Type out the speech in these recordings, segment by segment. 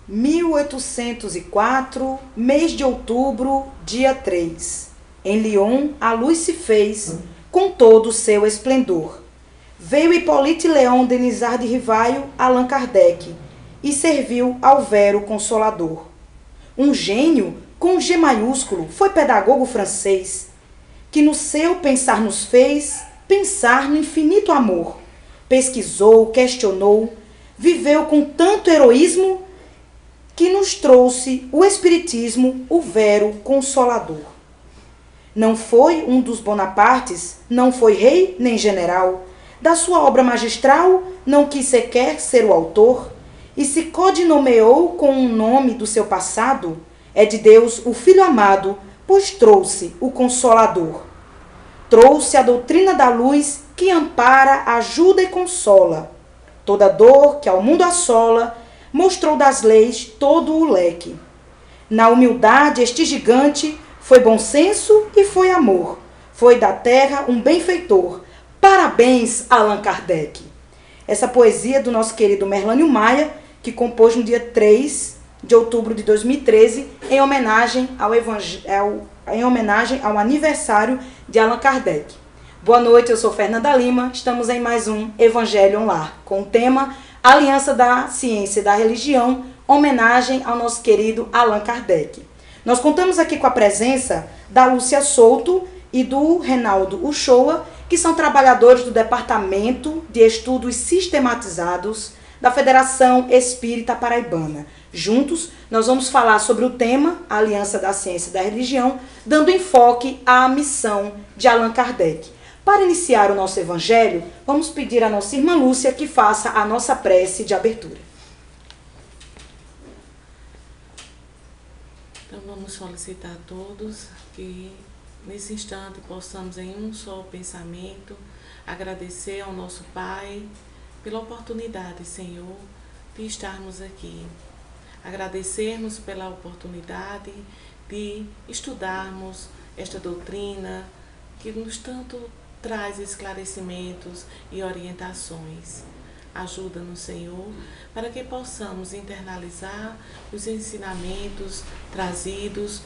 1804, mês de outubro, dia 3. Em Lyon, a luz se fez com todo o seu esplendor. Veio Hippolyte Léon Denisard de Rivaio, Allan Kardec, e serviu ao Vero Consolador. Um gênio, com G maiúsculo, foi pedagogo francês, que no seu pensar nos fez pensar no infinito amor. Pesquisou, questionou, viveu com tanto heroísmo que nos trouxe o Espiritismo, o Vero Consolador. Não foi um dos Bonapartes, não foi rei nem general. Da sua obra magistral não quis sequer ser o autor, e se codinomeou com o nome do seu passado, é de Deus o Filho amado, pois trouxe o Consolador. Trouxe a doutrina da luz que ampara, ajuda e consola. Toda dor que ao mundo assola, mostrou das leis todo o leque. Na humildade este gigante foi bom senso e foi amor. Foi da terra um benfeitor. Parabéns, Allan Kardec. Essa poesia do nosso querido Merlânio Maia, que compôs no dia 3 de outubro de 2013, em homenagem ao aniversário de Allan Kardec. Boa noite, eu sou Fernanda Lima, estamos em mais um Evangelho Lar, com o tema Aliança da Ciência e da Religião, homenagem ao nosso querido Allan Kardec. Nós contamos aqui com a presença da Lúcia Souto e do Reinaldo Uchoa, que são trabalhadores do Departamento de Estudos Sistematizados da Federação Espírita Paraibana. Juntos, nós vamos falar sobre o tema Aliança da Ciência e da Religião, dando enfoque à missão de Allan Kardec. Para iniciar o nosso evangelho, vamos pedir à nossa irmã Lúcia que faça a nossa prece de abertura. Então vamos solicitar a todos que nesse instante possamos em um só pensamento agradecer ao nosso Pai pela oportunidade, Senhor, de estarmos aqui. Agradecermos pela oportunidade de estudarmos esta doutrina que nos tanto traz esclarecimentos e orientações. Ajuda-nos, Senhor, para que possamos internalizar os ensinamentos trazidos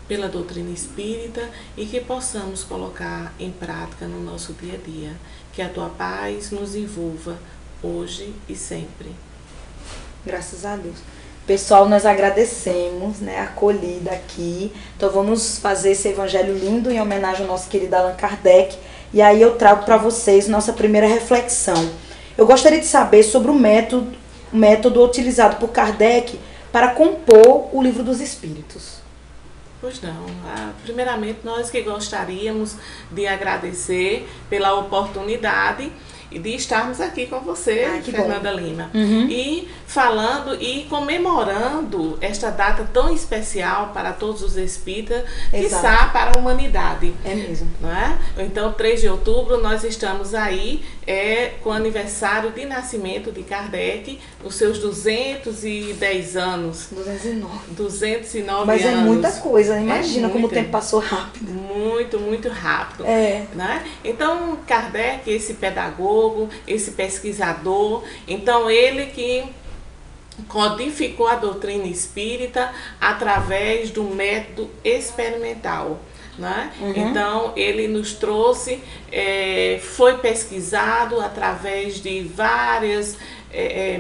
pela doutrina espírita e que possamos colocar em prática no nosso dia a dia. Que a Tua paz nos envolva hoje e sempre. Graças a Deus. Pessoal, nós agradecemos, a acolhida aqui. Então vamos fazer esse evangelho lindo em homenagem ao nosso querido Allan Kardec. E aí eu trago para vocês nossa primeira reflexão. Eu gostaria de saber sobre o método utilizado por Kardec para compor o Livro dos Espíritos. Pois não. Primeiramente, nós que gostaríamos de agradecer pela oportunidade e de estarmos aqui com você, Fernanda Lima, e falando e comemorando esta data tão especial para todos os espíritas, quiçá para a humanidade. É mesmo. Não é? Então, 3 de outubro, nós estamos aí com o aniversário de nascimento de Kardec, os seus 210 anos. 209 anos. Mas é muita coisa, imagina como o tempo passou rápido. Muito, muito rápido. Né? Então, Kardec, esse pedagogo, esse pesquisador, então ele que codificou a doutrina espírita através do método experimental. Né? Então ele nos trouxe, foi pesquisado através de várias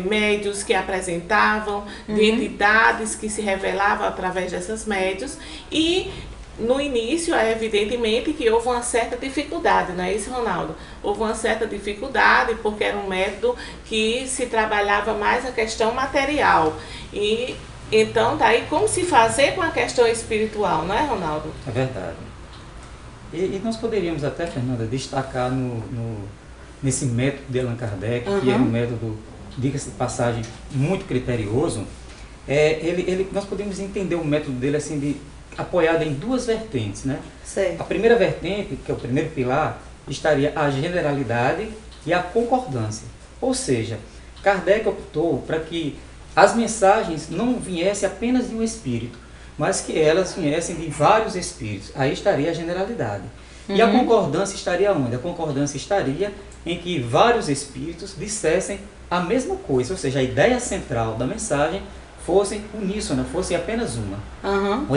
médios que apresentavam, de entidades que se revelavam através dessas médios, e no início, evidentemente que houve uma certa dificuldade, não é isso, Ronaldo? Houve uma certa dificuldade porque era um método que se trabalhava mais a questão material. E então, daí, como se fazer com a questão espiritual, não é, Ronaldo? É verdade. E nós poderíamos até, Fernanda, destacar nesse método de Allan Kardec, que é um método, diga-se de passagem, muito criterioso. Nós podemos entender o método dele assim, apoiado em duas vertentes, né? Certo. A primeira vertente, que é o primeiro pilar, estaria a generalidade e a concordância. Ou seja, Kardec optou para que as mensagens não viessem apenas de um espírito, mas que elas viessem de vários espíritos. Aí estaria a generalidade. E a concordância estaria onde? A concordância estaria em que vários espíritos dissessem a mesma coisa, ou seja, a ideia central da mensagem fosse uníssona, fosse apenas uma.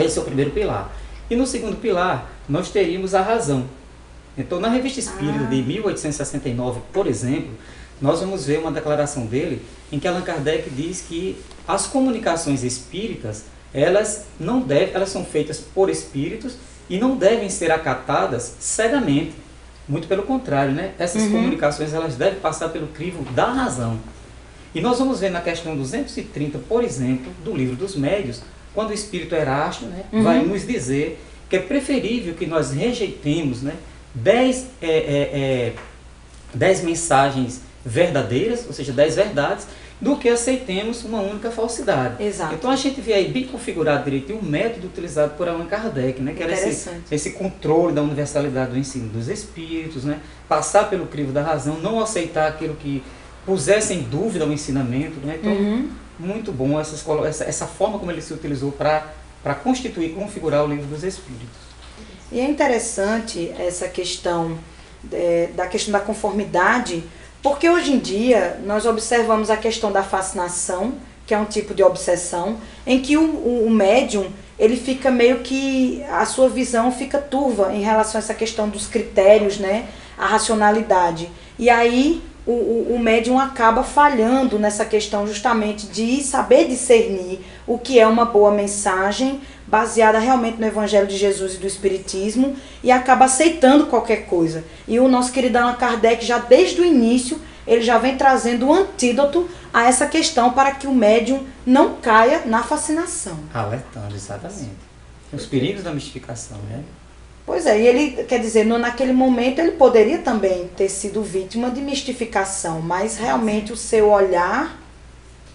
Esse é o primeiro pilar. E no segundo pilar, nós teríamos a razão. Então, na Revista Espírita de 1869, por exemplo, nós vamos ver uma declaração dele em que Allan Kardec diz que as comunicações espíritas, elas são feitas por espíritos e não devem ser acatadas cegamente. Muito pelo contrário, né? Essas comunicações elas devem passar pelo crivo da razão. E nós vamos ver na questão 230, por exemplo, do Livro dos Médiuns, quando o Espírito Erasto, né, vai nos dizer que é preferível que nós rejeitemos, né, 10 mensagens verdadeiras, ou seja, 10 verdades, do que aceitemos uma única falsidade. Exato. Então a gente vê aí bem configurado direitinho o método utilizado por Allan Kardec, né, que era esse controle da universalidade do ensino dos espíritos, né, passar pelo crivo da razão, não aceitar aquilo que pusesse em dúvida o ensinamento. Né, então, muito bom essa forma como ele se utilizou para constituir, configurar o Livro dos Espíritos. E é interessante essa questão da conformidade, porque hoje em dia nós observamos a questão da fascinação, que é um tipo de obsessão, em que o médium, ele fica meio que, a sua visão fica turva em relação a essa questão dos critérios, né, a racionalidade. E aí o médium acaba falhando nessa questão justamente de saber discernir o que é uma boa mensagem baseada realmente no Evangelho de Jesus e do Espiritismo, e acaba aceitando qualquer coisa. E o nosso querido Allan Kardec, já desde o início, ele já vem trazendo um antídoto a essa questão para que o médium não caia na fascinação. Alertando, exatamente. Os perigos da mistificação, né? Pois é, e ele, quer dizer, naquele momento ele poderia também ter sido vítima de mistificação, mas realmente o seu olhar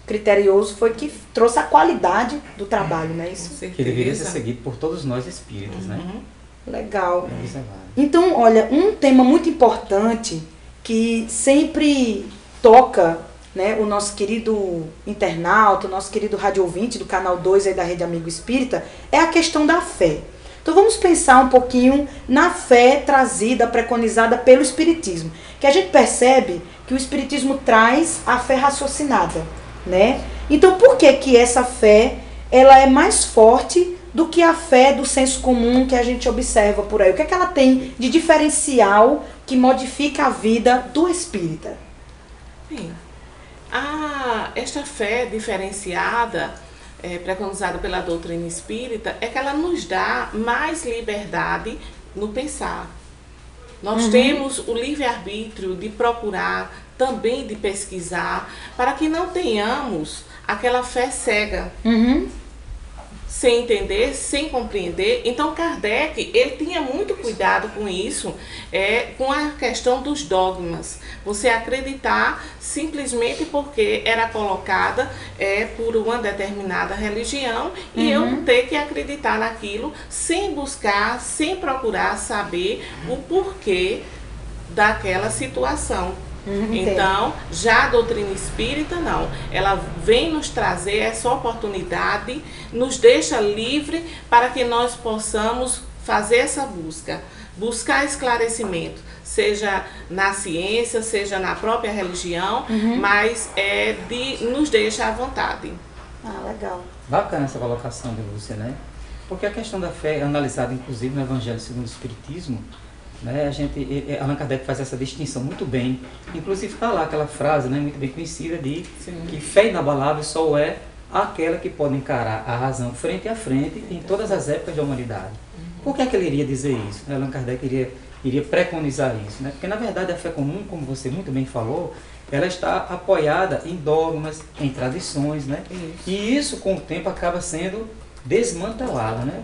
criterioso foi que trouxe a qualidade do trabalho, né? Isso que deveria ser seguido por todos nós espíritas, né? Legal. Então, olha, um tema muito importante que sempre toca, né, o nosso querido internauta, o nosso querido rádio ouvinte do canal 2 aí da Rede Amigo Espírita, é a questão da fé. Então vamos pensar um pouquinho na fé trazida, preconizada pelo Espiritismo. Que a gente percebe que o Espiritismo traz a fé raciocinada, né? Então por que essa fé ela é mais forte do que a fé do senso comum que a gente observa por aí? O que é que ela tem de diferencial que modifica a vida do espírita? Sim. Esta fé diferenciada, preconizada pela doutrina espírita, é que ela nos dá mais liberdade no pensar. Nós temos o livre-arbítrio de procurar, também de pesquisar, para que não tenhamos aquela fé cega, sem entender, sem compreender. Então Kardec, ele tinha muito cuidado com isso, com a questão dos dogmas. Você acreditar simplesmente porque era colocada por uma determinada religião, e eu ter que acreditar naquilo sem buscar, sem procurar saber o porquê daquela situação. Então, já a doutrina espírita não, ela vem nos trazer essa oportunidade, nos deixa livre para que nós possamos fazer essa buscar esclarecimento, seja na ciência, seja na própria religião, mas nos deixa à vontade. Legal. Bacana essa colocação de Lúcia, né? Porque a questão da fé é analisada inclusive no Evangelho segundo o Espiritismo, né? Allan Kardec faz essa distinção muito bem. Inclusive está lá aquela frase, né, muito bem conhecida de que fé inabalável só é aquela que pode encarar a razão frente a frente em todas as épocas da humanidade. Por que é que ele iria dizer isso? Allan Kardec iria preconizar isso, né? Porque na verdade a fé comum, como você muito bem falou, ela está apoiada em dogmas, em tradições, né? E isso com o tempo acaba sendo desmantelada, né?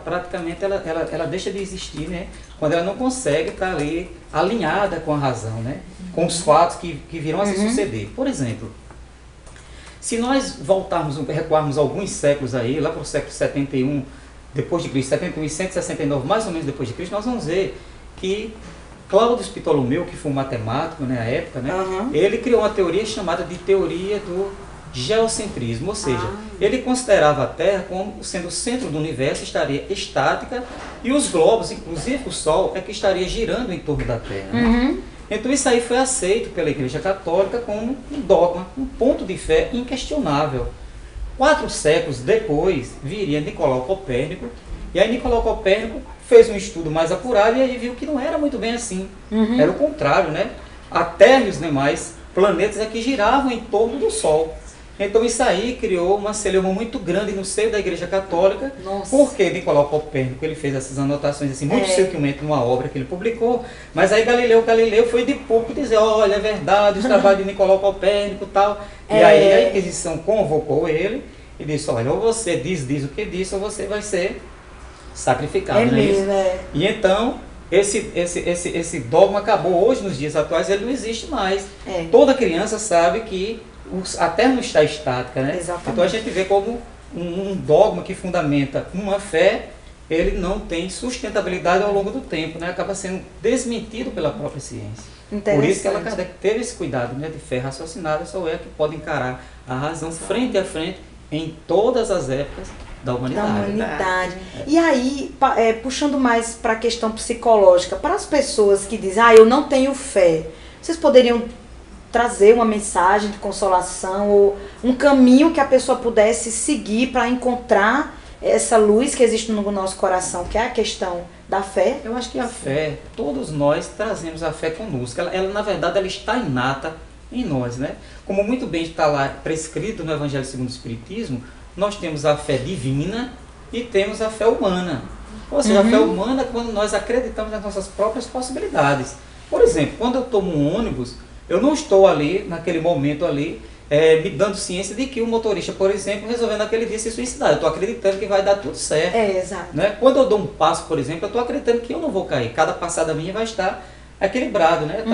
Praticamente ela deixa de existir, né? Quando ela não consegue estar ali alinhada com a razão, né? Com os fatos que virão a se suceder. Por exemplo, se nós recuarmos alguns séculos aí, lá para o século 71 depois de Cristo, 71 e 169 mais ou menos depois de Cristo, nós vamos ver que Cláudio Ptolomeu, que foi um matemático, né, na época, né, ele criou uma teoria chamada de teoria do geocentrismo, ou seja, ele considerava a Terra como sendo o centro do universo, estaria estática, e os globos, inclusive o Sol, é que estaria girando em torno da Terra. Né? Então isso aí foi aceito pela Igreja Católica como um dogma, um ponto de fé inquestionável. 4 séculos depois viria Nicolau Copérnico, e aí Nicolau Copérnico fez um estudo mais apurado e aí viu que não era muito bem assim. Era o contrário, né? A Terra e os demais planetas é que giravam em torno do Sol. Então isso aí criou uma celeuma muito grande no seio da Igreja Católica, porque Nicolau Copérnico ele fez essas anotações assim, muito sutilmente numa obra que ele publicou, mas aí Galileu foi de público dizer, olha, é verdade, os trabalhos de Nicolau Copérnico e tal. E aí a Inquisição convocou ele e disse, olha, ou você diz o que disse, ou você vai ser sacrificado. E então esse dogma acabou hoje, nos dias atuais, ele não existe mais. Toda criança sabe que a Terra não está estática, né? Exatamente. Então a gente vê como um dogma que fundamenta uma fé, ele não tem sustentabilidade ao longo do tempo, né? Acaba sendo desmentido pela própria ciência. Por isso que Allan Kardec teve esse cuidado, né, de fé raciocinada, só é que pode encarar a razão frente a frente em todas as épocas da humanidade. E aí, puxando mais para a questão psicológica, para as pessoas que dizem, eu não tenho fé, vocês poderiam trazer uma mensagem de consolação ou um caminho que a pessoa pudesse seguir para encontrar essa luz que existe no nosso coração, que é a questão da fé? Eu acho que a fé, todos nós trazemos a fé conosco. Ela na verdade, ela está inata em nós, né? Como muito bem está lá prescrito no Evangelho segundo o Espiritismo, nós temos a fé divina e temos a fé humana. Ou seja, a fé humana é quando nós acreditamos nas nossas próprias possibilidades. Por exemplo, quando eu tomo um ônibus, eu não estou ali, naquele momento ali, me dando ciência de que o motorista, por exemplo, resolveu naquele dia se suicidar. Eu estou acreditando que vai dar tudo certo. Exato. Né? Quando eu dou um passo, por exemplo, eu estou acreditando que eu não vou cair. Cada passada minha vai estar equilibrado, né?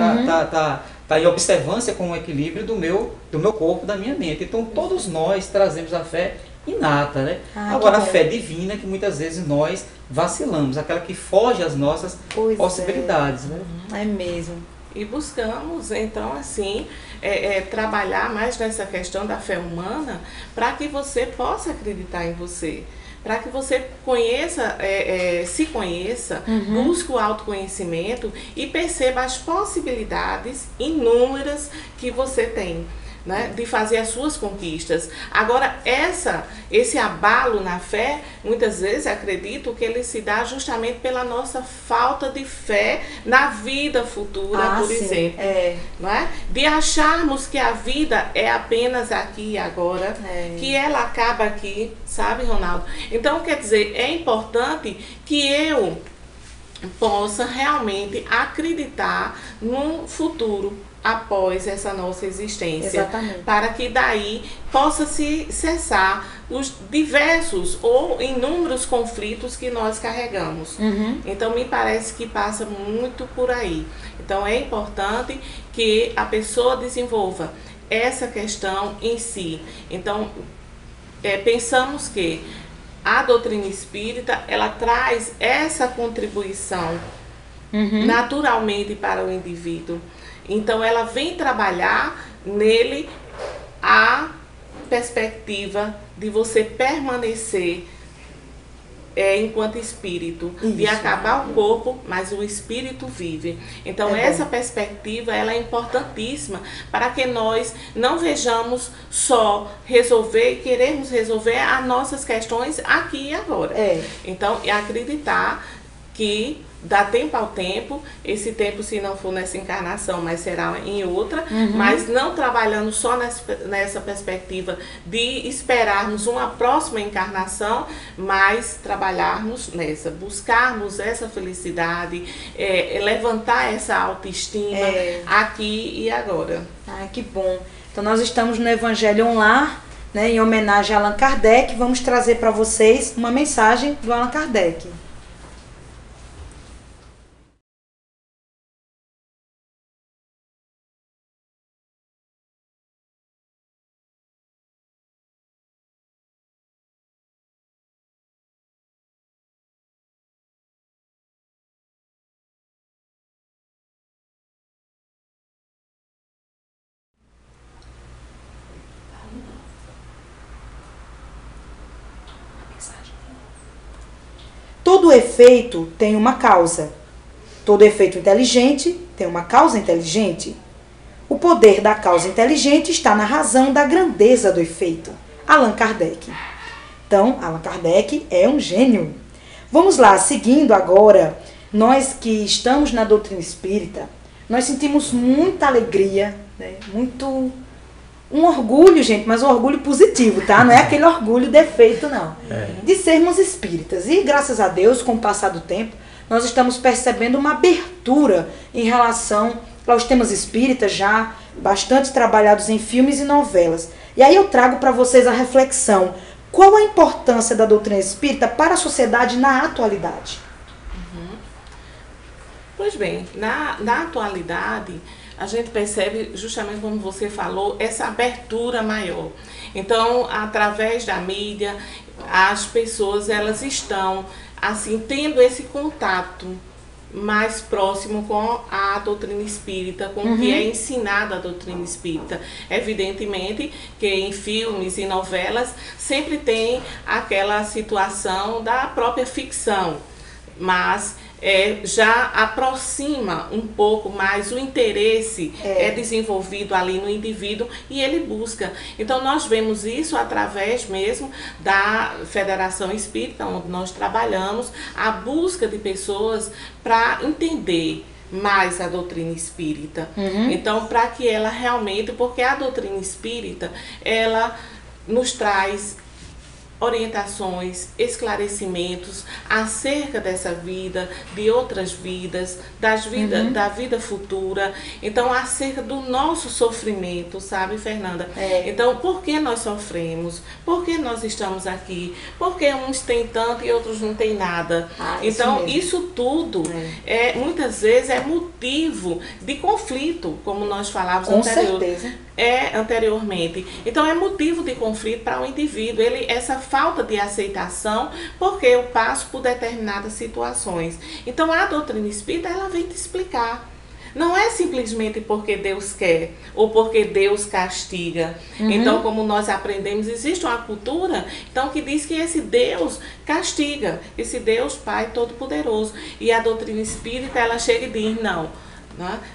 Tá em observância com o equilíbrio do meu corpo, da minha mente. Então, todos nós trazemos a fé inata, né? Agora, a fé divina, que muitas vezes nós vacilamos, aquela que foge às nossas possibilidades. Né? É mesmo. E buscamos, então, assim, trabalhar mais nessa questão da fé humana para que você possa acreditar em você. Para que você conheça, se conheça, busque o autoconhecimento e perceba as possibilidades inúmeras que você tem, né, de fazer as suas conquistas. Agora, esse abalo na fé, muitas vezes acredito que ele se dá justamente pela nossa falta de fé na vida futura, por exemplo. Não é? De acharmos que a vida é apenas aqui e agora, que ela acaba aqui, sabe, Ronaldo? Então, quer dizer, é importante que eu possa realmente acreditar no futuro após essa nossa existência. Exatamente. Para que daí possa se cessar os diversos ou inúmeros conflitos que nós carregamos. Então me parece que passa muito por aí. Então é importante que a pessoa desenvolva essa questão em si. Então pensamos que a doutrina espírita, ela traz essa contribuição naturalmente para o indivíduo. Então, ela vem trabalhar nele a perspectiva de você permanecer enquanto espírito, de acabar o corpo, mas o espírito vive. Então, essa perspectiva, ela é importantíssima para que nós não vejamos só resolver e queremos resolver as nossas questões aqui e agora. Então, acreditar que dá tempo ao tempo, esse tempo se não for nessa encarnação, mas será em outra, mas não trabalhando só nessa perspectiva de esperarmos uma próxima encarnação, mas trabalharmos nessa, buscarmos essa felicidade, levantar essa autoestima aqui e agora. Que bom. Então nós estamos no Evangelho Online, né, em homenagem a Allan Kardec. Vamos trazer para vocês uma mensagem do Allan Kardec. Todo efeito tem uma causa. todo efeito inteligente tem uma causa inteligente. O poder da causa inteligente está na razão da grandeza do efeito. Allan Kardec. Então, Allan Kardec é um gênio. Vamos lá, seguindo agora, nós que estamos na doutrina espírita, nós sentimos muita alegria, né? Um orgulho, gente, mas um orgulho positivo, tá? Não é aquele orgulho defeito, não. De sermos espíritas. E graças a Deus, com o passar do tempo, nós estamos percebendo uma abertura em relação aos temas espíritas, já bastante trabalhados em filmes e novelas. E aí eu trago para vocês a reflexão. Qual a importância da doutrina espírita para a sociedade na atualidade? Pois bem, na atualidade, a gente percebe, justamente como você falou, essa abertura maior. Então, através da mídia, as pessoas elas estão assim tendo esse contato mais próximo com a doutrina espírita, com o que é ensinada a doutrina espírita. Evidentemente que em filmes e novelas sempre tem aquela situação da própria ficção, mas já aproxima um pouco mais, o interesse é desenvolvido ali no indivíduo e ele busca. Então nós vemos isso através mesmo da Federação Espírita, onde nós trabalhamos, a busca de pessoas para entender mais a doutrina espírita. Então, para que ela realmente, porque a doutrina espírita, ela nos traz orientações, esclarecimentos acerca dessa vida, de outras vidas, da vida futura. Então, acerca do nosso sofrimento, sabe, Fernanda? Então, por que nós sofremos? Por que nós estamos aqui? Por que uns têm tanto e outros não têm nada? Então, isso tudo, muitas vezes, é motivo de conflito, como nós falávamos anteriormente. Então, é motivo de conflito para o indivíduo. Essa falta de aceitação, porque eu passo por determinadas situações. Então, a doutrina espírita, ela vem te explicar. Não é simplesmente porque Deus quer ou porque Deus castiga. Então, como nós aprendemos, existe uma cultura então, que diz que esse Deus castiga, esse Deus Pai Todo-Poderoso. E a doutrina espírita, ela chega e diz,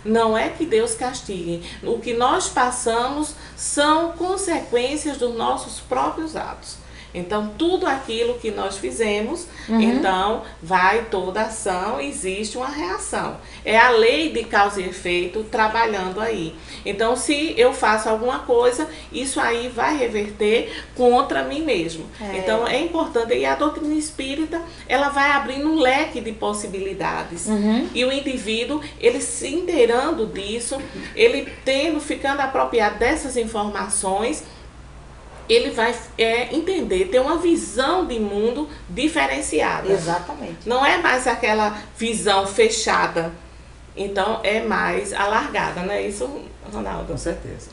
não é que Deus castigue. O que nós passamos são consequências dos nossos próprios atos. Então, tudo aquilo que nós fizemos, então, vai toda ação, existe uma reação. É a lei de causa e efeito trabalhando aí. Então, se eu faço alguma coisa, isso aí vai reverter contra mim mesmo. Então, é importante. E a doutrina espírita, ela vai abrindo um leque de possibilidades. E o indivíduo, ele se inteirando disso, ele ficando apropriado dessas informações, ele vai entender, ter uma visão de mundo diferenciada. Exatamente. Não é mais aquela visão fechada, então é mais alargada, não é isso, Ronaldo? Com certeza.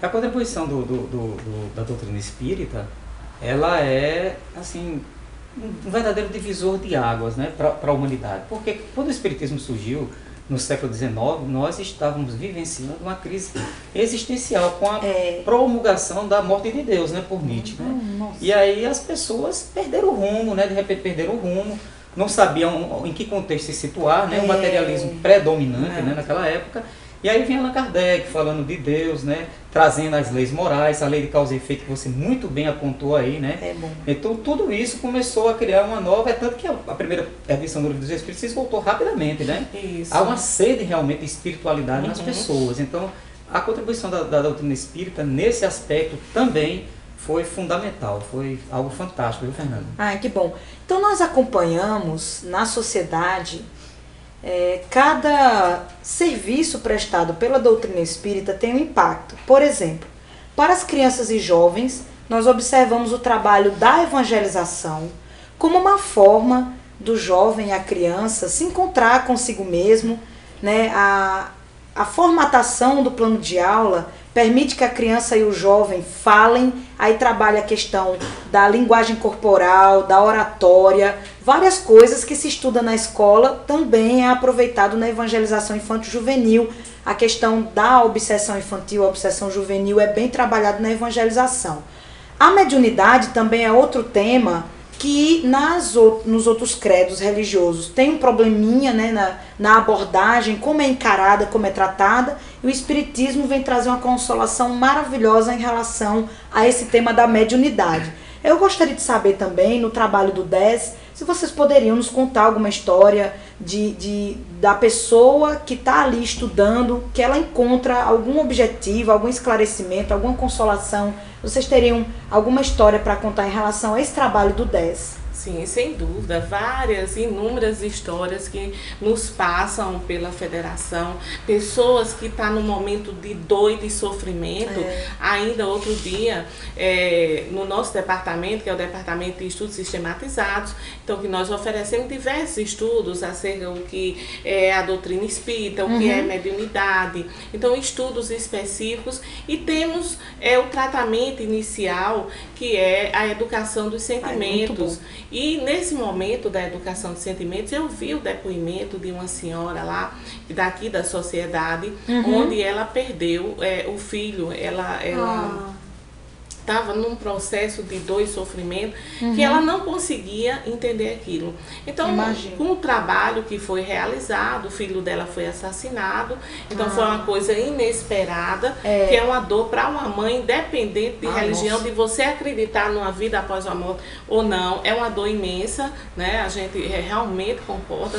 A contribuição da doutrina espírita, ela é, assim, um verdadeiro divisor de águas, né, para a humanidade. Porque quando o espiritismo surgiu, no século XIX, nós estávamos vivenciando uma crise existencial com a promulgação da morte de Deus, né, por Nietzsche. Né? E aí as pessoas perderam o rumo, né, de repente perderam o rumo, não sabiam em que contexto se situar, né, o materialismo predominante né, naquela época. E aí vem Allan Kardec falando de Deus, né, trazendo as leis morais, a lei de causa e efeito que você muito bem apontou aí, né? Então tudo isso começou a criar uma nova, tanto que a primeira edição do Livro dos Espíritos se voltou rapidamente, né? Isso. Há uma sede realmente de espiritualidade nas pessoas. Então a contribuição da doutrina espírita nesse aspecto também foi fundamental, foi algo fantástico, viu, Fernanda? Que bom. Então nós acompanhamos na sociedade cada serviço prestado pela doutrina espírita tem um impacto. Por exemplo, para as crianças e jovens, nós observamos o trabalho da evangelização como uma forma do jovem e a criança se encontrar consigo mesmo, né? A formatação do plano de aula permite que a criança e o jovem falem, aí trabalha a questão da linguagem corporal, da oratória, várias coisas que se estuda na escola também é aproveitado na evangelização infanto-juvenil. A questão da obsessão infantil, a obsessão juvenil é bem trabalhado na evangelização. A mediunidade também é outro tema que nos outros credos religiosos tem um probleminha, né, na abordagem, como é encarada, como é tratada, e o Espiritismo vem trazer uma consolação maravilhosa em relação a esse tema da mediunidade. Eu gostaria de saber também, no trabalho do DES, se vocês poderiam nos contar alguma história da pessoa que está ali estudando, que ela encontra algum objetivo, algum esclarecimento, alguma consolação. Vocês teriam alguma história para contar em relação a esse trabalho do DES? Sim, sem dúvida, várias, inúmeras histórias que nos passam pela federação, pessoas que estão no momento de dor e de sofrimento. Ainda outro dia, no nosso departamento, que é o Departamento de Estudos Sistematizados, então que nós oferecemos diversos estudos acerca do que é a doutrina espírita, o que é mediunidade, então estudos específicos, e temos o tratamento inicial, que é a educação dos sentimentos. E nesse momento da educação dos sentimentos, eu vi o depoimento de uma senhora lá, daqui da sociedade, onde ela perdeu o filho. Ela estava num processo de dor e sofrimento, que ela não conseguia entender aquilo. Então, com o trabalho que foi realizado, o filho dela foi assassinado, então foi uma coisa inesperada, que é uma dor para uma mãe, independente de religião, de você acreditar numa vida após a morte ou não, é uma dor imensa, né? A gente realmente concorda,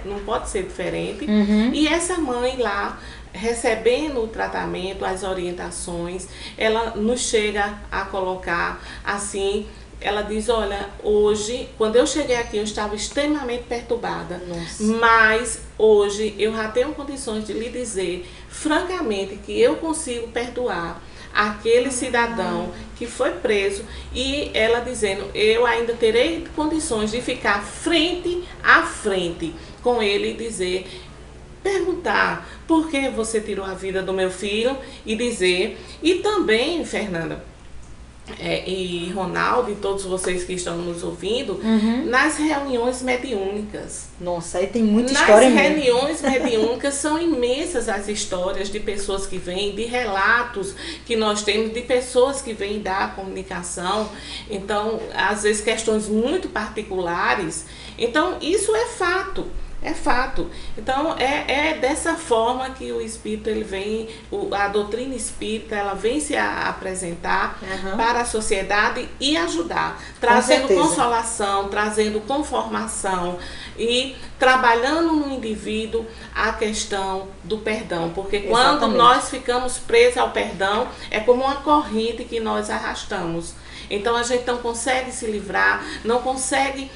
não pode ser diferente. E essa mãe lá, recebendo o tratamento, as orientações, ela nos chega a colocar assim, ela diz, olha, hoje, quando eu cheguei aqui, eu estava extremamente perturbada, mas hoje eu já tenho condições de lhe dizer, francamente, que eu consigo perdoar aquele cidadão que foi preso, e ela dizendo, eu ainda terei condições de ficar frente a frente com ele e dizer, perguntar por que você tirou a vida do meu filho, e dizer, e também, Fernanda, e Ronaldo e todos vocês que estão nos ouvindo, nas reuniões mediúnicas. Nossa, aí tem muita história mesmo. Nas reuniões mediúnicas são imensas as histórias de pessoas que vêm, de relatos que nós temos, de pessoas que vêm dar comunicação. Então, às vezes questões muito particulares. Então, isso é fato. É fato. Então, é dessa forma que o espírito, ele vem, a doutrina espírita, ela vem se apresentar para a sociedade e ajudar, trazendo consolação, trazendo conformação e trabalhando no indivíduo a questão do perdão. Porque quando nós ficamos presos ao perdão, é como uma corrente que nós arrastamos. Então a gente não consegue se livrar, não consegue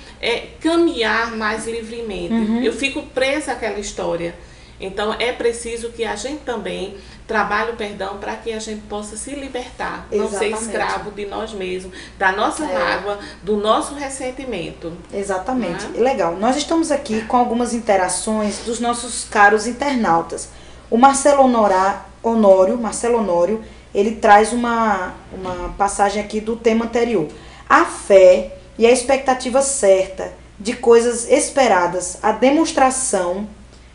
caminhar mais livremente. Eu fico presa àquela história. Então é preciso que a gente também trabalhe o perdão para que a gente possa se libertar, não ser escravo de nós mesmos, da nossa mágoa, do nosso ressentimento. Exatamente. Legal. Nós estamos aqui com algumas interações dos nossos caros internautas. O Marcelo Honório, ele traz uma passagem aqui do tema anterior. A fé e a expectativa certa de coisas esperadas, a demonstração,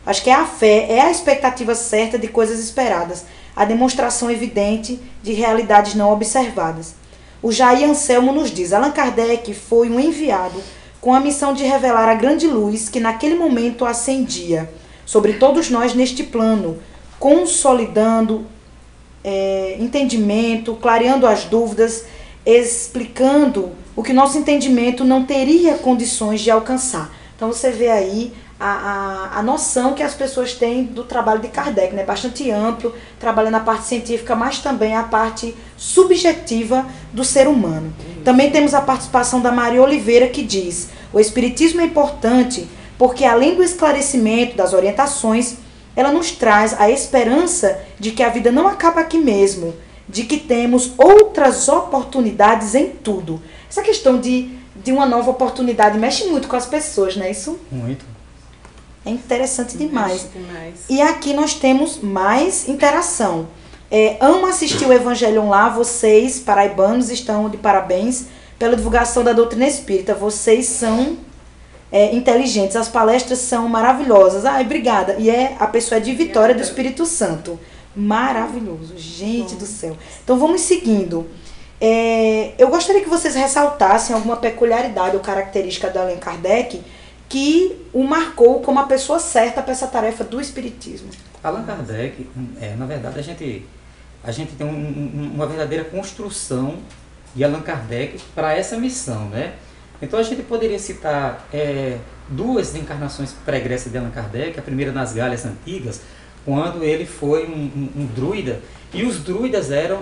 acho que a fé é a expectativa certa de coisas esperadas, a demonstração evidente de realidades não observadas. O Jair Anselmo nos diz, Allan Kardec foi um enviado com a missão de revelar a grande luz que naquele momento acendia sobre todos nós neste plano, consolidando entendimento, clareando as dúvidas, explicando o que nosso entendimento não teria condições de alcançar. Então você vê aí a noção que as pessoas têm do trabalho de Kardec, né? Bastante amplo, trabalhando a parte científica, mas também a parte subjetiva do ser humano. Também temos a participação da Maria Oliveira, que diz, o Espiritismo é importante porque além do esclarecimento das orientações, ela nos traz a esperança de que a vida não acaba aqui mesmo, de que temos outras oportunidades em tudo. Essa questão de uma nova oportunidade mexe muito com as pessoas, né? Isso muito. É interessante demais. E aqui nós temos mais interação. Amo assistir o Evangelho lá, vocês, paraibanos, estão de parabéns pela divulgação da doutrina espírita. Vocês são inteligentes, as palestras são maravilhosas. Ai, obrigada. E a pessoa é de Vitória do Espírito Santo. Maravilhoso, gente do céu. Então vamos seguindo. Eu gostaria que vocês ressaltassem alguma peculiaridade ou característica de Allan Kardec que o marcou como a pessoa certa para essa tarefa do espiritismo. Allan Kardec, na verdade, a gente tem uma verdadeira construção de Allan Kardec para essa missão, né? Então a gente poderia citar duas encarnações pregressas de Allan Kardec, a primeira nas Galhas Antigas, quando ele foi um druida, e os druidas eram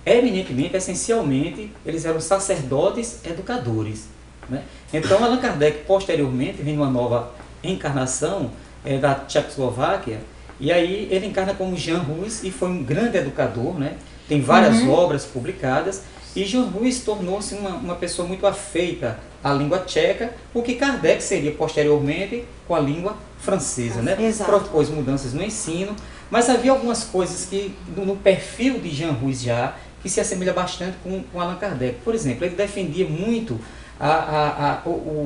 eminentemente, essencialmente, eles eram sacerdotes educadores, né? Então Allan Kardec, posteriormente, vem uma nova encarnação da Tchecoslováquia, e aí ele encarna como Jan Hus e foi um grande educador, né? Tem várias obras publicadas, e Jan Hus tornou-se uma pessoa muito afeita à língua tcheca, o que Kardec seria posteriormente com a língua francesa, né? Propôs mudanças no ensino, mas havia algumas coisas que no perfil de Jan Hus já, que se assemelha bastante com Allan Kardec. Por exemplo, ele defendia muito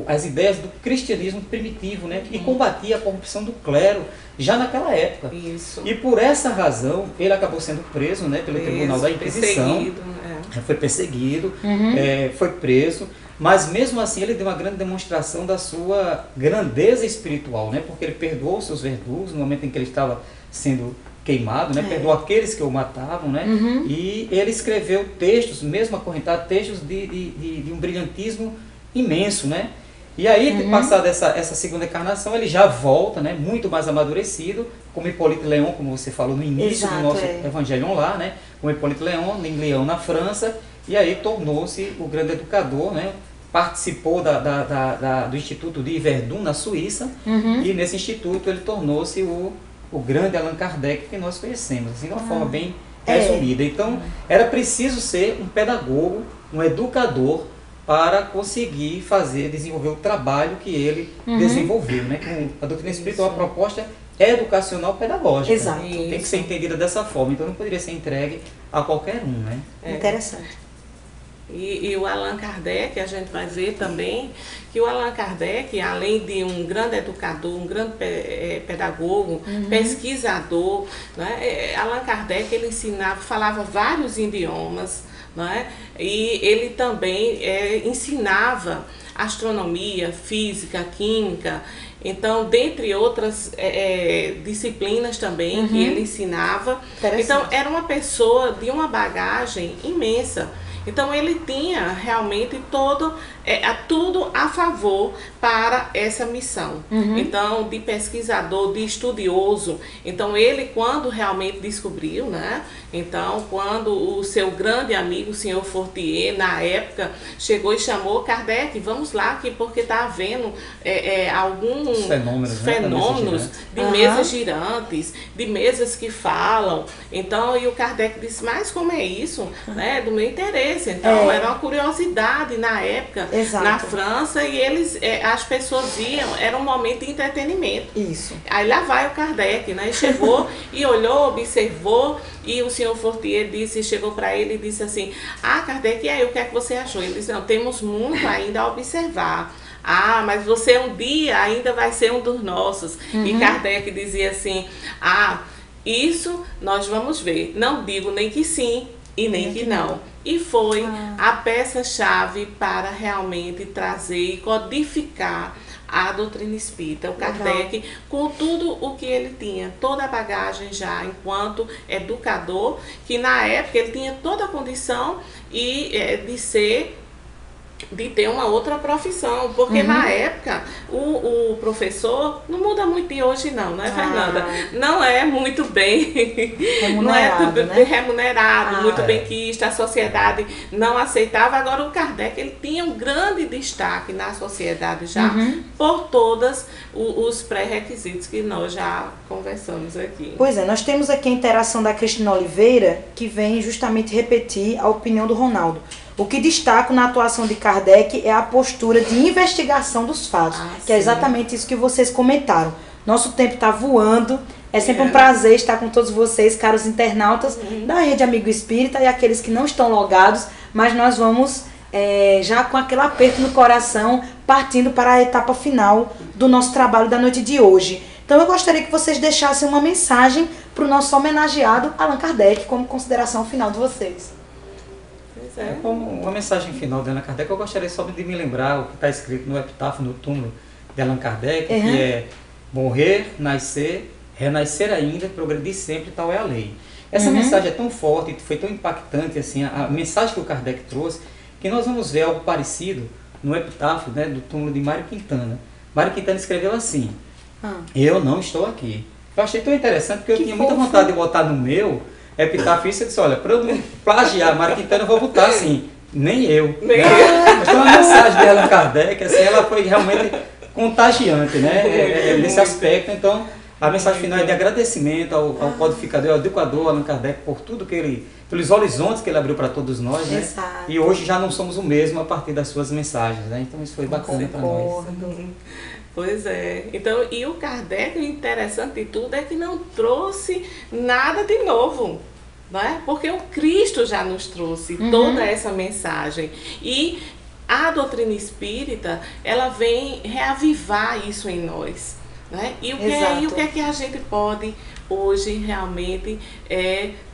as ideias do cristianismo primitivo, né? E combatia a corrupção do clero já naquela época. Isso. E por essa razão, ele acabou sendo preso, né, pelo Tribunal da Inquisição. Foi perseguido, foi preso, mas mesmo assim ele deu uma grande demonstração da sua grandeza espiritual, né? Porque ele perdoou seus verdugos no momento em que ele estava sendo queimado, né? Perdoou aqueles que o matavam, né? E ele escreveu textos, mesmo acorrentado, textos de um brilhantismo imenso, né? E aí, passada essa segunda encarnação, ele já volta, né? Muito mais amadurecido, como Hippolyte Léon, como você falou no início do nosso Evangelho lá, né? Como Hippolyte Léon, em Lyon, na França, e aí tornou-se o grande educador, né? Participou do Instituto de Verdun, na Suíça, e nesse instituto ele tornou-se o grande Allan Kardec que nós conhecemos, assim, de uma forma bem resumida. Então, era preciso ser um pedagogo, um educador, para conseguir desenvolver o trabalho que ele desenvolveu, né? Com a doutrina espiritual, a proposta educacional pedagógica. Exato. Tem que ser entendida dessa forma, então não poderia ser entregue a qualquer um, né? Interessante. E o Allan Kardec, a gente vai ver também que o Allan Kardec, além de um grande educador, um grande pedagogo, pesquisador, né? Allan Kardec, ele falava vários idiomas, né? E ele também ensinava astronomia, física, química. Então, dentre outras disciplinas também que ele ensinava. Então, era uma pessoa de uma bagagem imensa. Então, ele tinha realmente tudo a favor para essa missão. Então, de pesquisador, de estudioso. Então, ele, quando realmente descobriu, né? Então, quando o seu grande amigo, o senhor Fortier, na época, chegou e chamou Kardec, vamos lá, aqui, porque está havendo alguns fenômenos de mesas girantes, de mesas que falam. Então, e o Kardec disse, mas como é isso? Né? Do meu interesse. Então, era uma curiosidade na época, na França, e as pessoas iam, era um momento de entretenimento. Isso. Aí lá vai o Kardec, né? Chegou e olhou, observou, e o senhor Fortier chegou para ele e disse assim, Kardec, e aí, o que é que você achou? Ele disse, não, temos muito ainda a observar. Mas você um dia ainda vai ser um dos nossos. E Kardec dizia assim, isso nós vamos ver. Não digo nem que sim e nem que não. E foi a peça-chave para realmente trazer e codificar a doutrina espírita. O Kardec, com tudo o que ele tinha, toda a bagagem já enquanto educador, que na época ele tinha toda a condição de ter uma outra profissão, porque na época o professor não muda muito de hoje não, né, Fernanda? Não é muito bem remunerado, muito bem quisto, a sociedade não aceitava. Agora o Kardec, ele tinha um grande destaque na sociedade já, por todos os pré-requisitos que nós já conversamos aqui. Pois é, nós temos aqui a interação da Cristina Oliveira, que vem justamente repetir a opinião do Ronaldo. O que destaco na atuação de Kardec é a postura de investigação dos fatos, que é exatamente isso que vocês comentaram. Nosso tempo está voando, é sempre um prazer estar com todos vocês, caros internautas da Rede Amigo Espírita e aqueles que não estão logados, mas nós vamos já com aquele aperto no coração, partindo para a etapa final do nosso trabalho da noite de hoje. Então eu gostaria que vocês deixassem uma mensagem para o nosso homenageado Allan Kardec, como consideração final de vocês. Pois é. Como uma mensagem final de Allan Kardec, eu gostaria só de me lembrar o que está escrito no epitáfio, no túmulo de Allan Kardec, que é morrer, nascer, renascer ainda, progredir sempre, tal é a lei. Essa mensagem é tão forte, foi tão impactante, assim, a mensagem que o Kardec trouxe, que nós vamos ver algo parecido no epitáfio, né, do túmulo de Mário Quintana. Mário Quintana escreveu assim: eu não estou aqui. Eu achei tão interessante, porque eu tinha muita vontade de botar no meu epitáfio isso. Eu disse, olha, para eu não plagiar Mário Quintana, eu vou botar assim, nem eu. Nem eu. Mas uma mensagem de Allan Kardec, assim, ela foi realmente contagiante, né, nesse aspecto. Então, a mensagem final é de agradecimento ao codificador, ao educador Allan Kardec, por tudo que ele, pelos horizontes que ele abriu para todos nós, né? Exato. E hoje já não somos o mesmo a partir das suas mensagens, né? Então isso foi bacana para nós. Pois é. Então, e o Kardec, o interessante de tudo é que não trouxe nada de novo, não é? Porque o Cristo já nos trouxe toda essa mensagem. E a doutrina espírita, ela vem reavivar isso em nós. Né? E o que é que a gente pode hoje realmente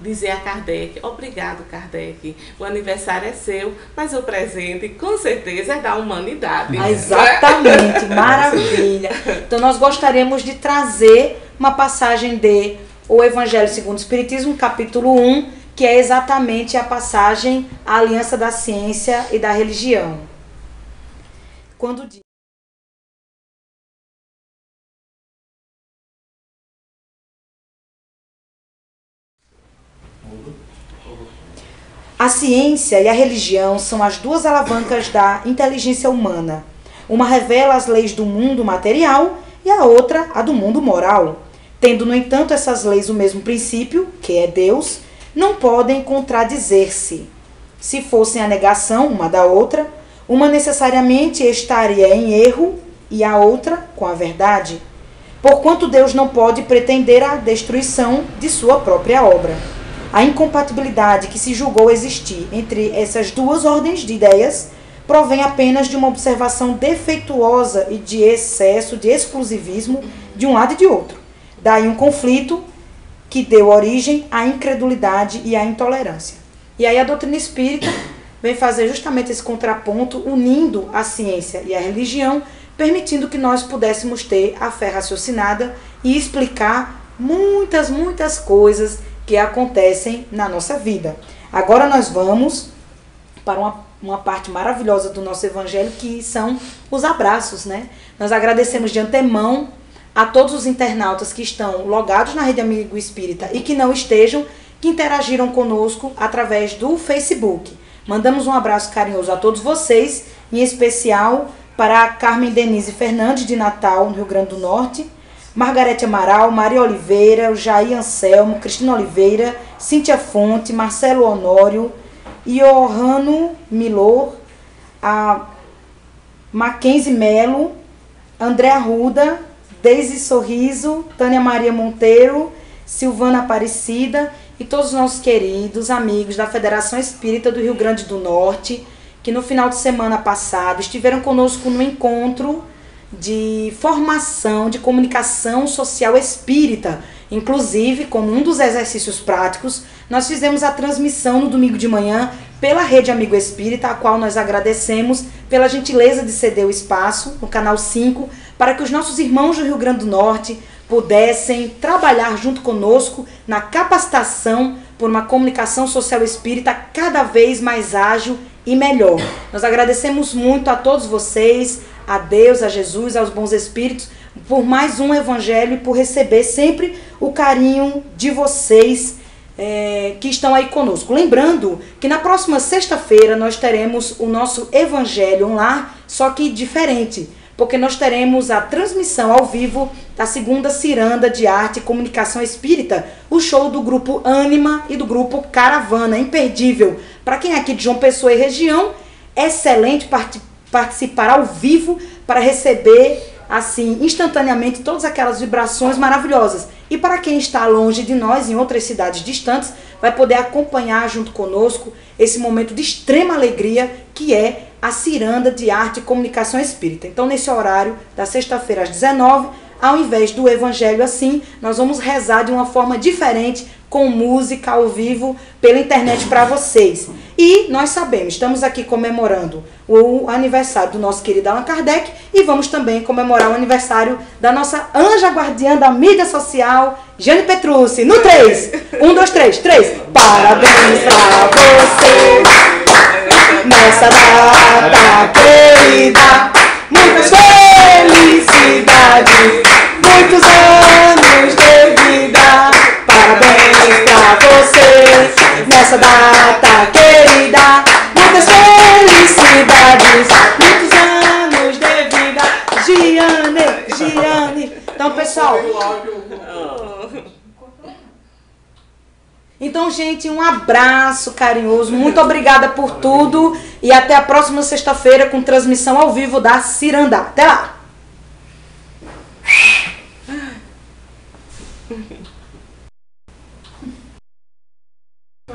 dizer a Kardec? Obrigado, Kardec. O aniversário é seu, mas o presente com certeza é da humanidade. Exatamente, maravilha. Então nós gostaríamos de trazer uma passagem de O Evangelho segundo o Espiritismo, capítulo 1, que é exatamente a passagem A Aliança da Ciência e da Religião. Quando diz: a ciência e a religião são as duas alavancas da inteligência humana. Uma revela as leis do mundo material e a outra a do mundo moral. Tendo, no entanto, essas leis o mesmo princípio, que é Deus, não podem contradizer-se. Se fossem a negação uma da outra, uma necessariamente estaria em erro e a outra com a verdade. Porquanto Deus não pode pretender a destruição de sua própria obra. A incompatibilidade que se julgou existir entre essas duas ordens de ideias provém apenas de uma observação defeituosa e de excesso de exclusivismo de um lado e de outro. Daí um conflito que deu origem à incredulidade e à intolerância. E aí a doutrina espírita vem fazer justamente esse contraponto, unindo a ciência e a religião, permitindo que nós pudéssemos ter a fé raciocinada e explicar muitas coisas que acontecem na nossa vida. Agora nós vamos para uma parte maravilhosa do nosso evangelho, que são os abraços, né? Nós agradecemos de antemão a todos os internautas que estão logados na Rede Amigo Espírita e que não estejam, que interagiram conosco através do Facebook. Mandamos um abraço carinhoso a todos vocês, em especial para a Carmen Denise Fernandes, de Natal, no Rio Grande do Norte, Margarete Amaral, Maria Oliveira, Jair Anselmo, Cristina Oliveira, Cíntia Fonte, Marcelo Honório, Johanno Milor, a Mackenzie Melo, André Arruda, Deise Sorriso, Tânia Maria Monteiro, Silvana Aparecida e todos os nossos queridos amigos da Federação Espírita do Rio Grande do Norte, que no final de semana passado estiveram conosco no encontro de formação de comunicação social espírita. Inclusive, como um dos exercícios práticos, nós fizemos a transmissão no domingo de manhã pela Rede Amigo Espírita, a qual nós agradecemos pela gentileza de ceder o espaço no canal 5, para que os nossos irmãos do Rio Grande do Norte pudessem trabalhar junto conosco na capacitação por uma comunicação social espírita cada vez mais ágil e melhor. Nós agradecemos muito a todos vocês, a Deus, a Jesus, aos bons espíritos, por mais um evangelho e por receber sempre o carinho de vocês que estão aí conosco. Lembrando que na próxima sexta-feira nós teremos o nosso Evangelho online, só que diferente, porque nós teremos a transmissão ao vivo da segunda ciranda de arte e comunicação espírita, o show do grupo Ânima e do grupo Caravana, imperdível. Para quem é aqui de João Pessoa e região, excelente participar ao vivo para receber assim instantaneamente todas aquelas vibrações maravilhosas. E para quem está longe de nós, em outras cidades distantes, vai poder acompanhar junto conosco esse momento de extrema alegria que é a ciranda de arte e comunicação espírita. Então, nesse horário da sexta-feira às 19h, ao invés do evangelho assim, nós vamos rezar de uma forma diferente com música ao vivo pela internet para vocês. E nós sabemos, estamos aqui comemorando o aniversário do nosso querido Allan Kardec e vamos também comemorar o aniversário da nossa anja guardiã da mídia social, Jane Petrucci. No 3. 1, 2, 3. 3. Parabéns pra você nessa data querida. Muitas felicidades, muitos anos de vida. Parabéns pra você nessa data querida. Muitas felicidades, muitos anos de vida. Giane. Então, pessoal. Então, gente, um abraço carinhoso. Muito obrigada por tudo. E até a próxima sexta-feira com transmissão ao vivo da Cirandá. Até lá!